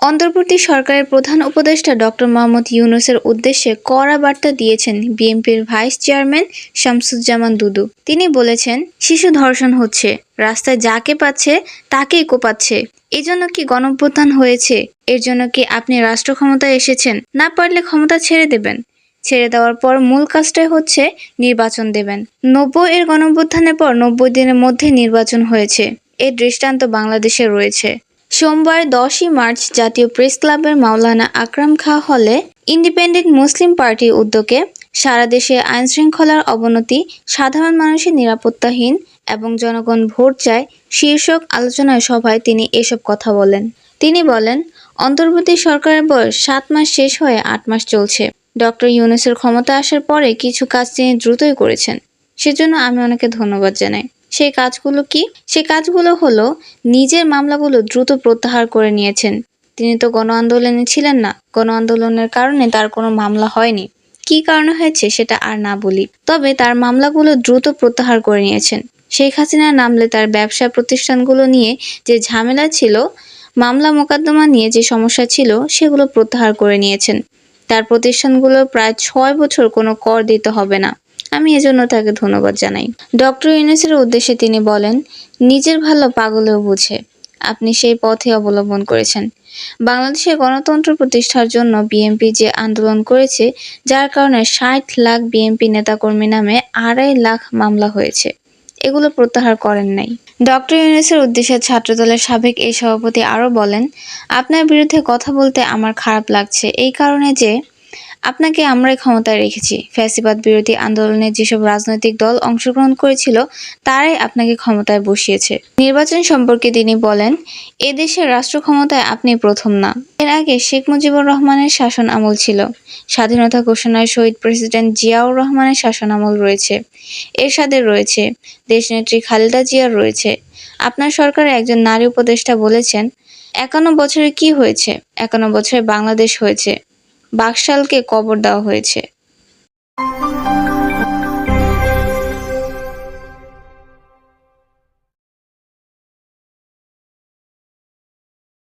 অন্তর্বর্তী সরকারের প্রধান উপদেষ্টা ডক্টর মোহাম্মদ ইউনূসের উদ্দেশ্যে কড়া বার্তা দিয়েছেন বিএনপির ভাইস চেয়ারম্যান শামসুজ্জামান দুদু। তিনি বলেছেন, শিশু ধর্ষণ হচ্ছে, রাস্তায় যাকে পাচ্ছে তাকেই কোপাচ্ছে। এজন্য কি গণঅভ্যুত্থান হয়েছে? এর জন্য কি আপনি রাষ্ট্র ক্ষমতায় এসেছেন? না পারলে ক্ষমতা ছেড়ে দেবেন। ছেড়ে দেওয়ার পর মূল কাজটাই হচ্ছে নির্বাচন দেবেন। ৯০-এর গণঅভ্যুত্থানের পর ৯০ দিনের মধ্যে নির্বাচন হয়েছে। এর দৃষ্টান্ত বাংলাদেশে রয়েছে। সোমবার ১০ই মার্চ জাতীয় প্রেস ক্লাবের মাওলানা আকরাম খাঁ হলে ইন্ডিপেন্ডেন্ট মুসলিম পার্টির উদ্যোগে সারা দেশে আইনশৃঙ্খলার অবনতি, সাধারণ মানুষের নিরাপত্তাহীন এবং জনগণ ভোট চায় শীর্ষক আলোচনা সভায় তিনি এসব কথা বলেন। তিনি বলেন, অন্তর্বর্তী সরকারের বয়স ৭ মাস শেষ হয়ে ৮ মাস চলছে। ডক্টর ইউনূসের ক্ষমতা আসার পরে কিছু কাজ তিনি দ্রুতই করেছেন। সেজন্য আমি ওনাকে ধন্যবাদ জানাই। সেই কাজগুলো কি? সেই কাজগুলো হলো, নিজের মামলাগুলো দ্রুত প্রত্যাহার করে নিয়েছেন। তিনি তো গণ আন্দোলনে ছিলেন না। গণ আন্দোলনের কারণে তার কোনো মামলা হয়নি। কী কারণে হয়েছে সেটা আর না বলি। তবে তার মামলাগুলো দ্রুত প্রত্যাহার করে নিয়েছেন। শেখ হাসিনা নামলে তার ব্যবসা প্রতিষ্ঠানগুলো নিয়ে যে ঝামেলা ছিল, মামলা মোকদ্দমা নিয়ে যে সমস্যা ছিল, সেগুলো প্রত্যাহার করে নিয়েছেন। তার প্রতিষ্ঠানগুলো প্রায় ৬ বছর কোনো কর দিতে হবে না। আমি এজন্য তাকে ধন্যবাদ জানাই। ডক্টর ইউনূসের উদ্দেশ্যে তিনি বলেন, নিজের ভালো পাগলেও বুঝে। আপনি সেই পথে অবলম্বন করেছেন। বাংলাদেশে গণতন্ত্র প্রতিষ্ঠার জন্য বিএনপি যে আন্দোলন করেছে, যার কারণে ৬০ লাখ বিএনপি নেতাকর্মী নামে ২.৫ লাখ মামলা হয়েছে, এগুলো প্রত্যাহার করেন নাই। ডক্টর ইউনূসের উদ্দেশ্যে ছাত্রদলের সাবেক এই সভাপতি আরও বলেন, আপনার বিরুদ্ধে কথা বলতে আমার খারাপ লাগছে এই কারণে যে আপনাকে আমরাই ক্ষমতায় রেখেছি। ফ্যাসিবাদ বিরোধী আন্দোলনে যেসব রাজনৈতিক দল অংশগ্রহণ করেছিল, তারাই আপনাকে ক্ষমতায় বসিয়েছে। নির্বাচন সম্পর্কে তিনি বলেন, এদেশের রাষ্ট্র ক্ষমতায় আপনি প্রথম না। এর আগে শেখ মুজিবুর রহমানের শাসন আমল ছিল। স্বাধীনতা ঘোষণায় শহীদ প্রেসিডেন্ট জিয়াউর রহমানের শাসন আমল রয়েছে। এরশাদের রয়েছে। দেশনেত্রী খালেদা জিয়ার রয়েছে। আপনার সরকারের একজন নারী উপদেষ্টা বলেছেন, ৫১ বছরে কি হয়েছে? ৫১ বছরে বাংলাদেশ হয়েছে। বাকশালকে কবর দেওয়া হয়েছে।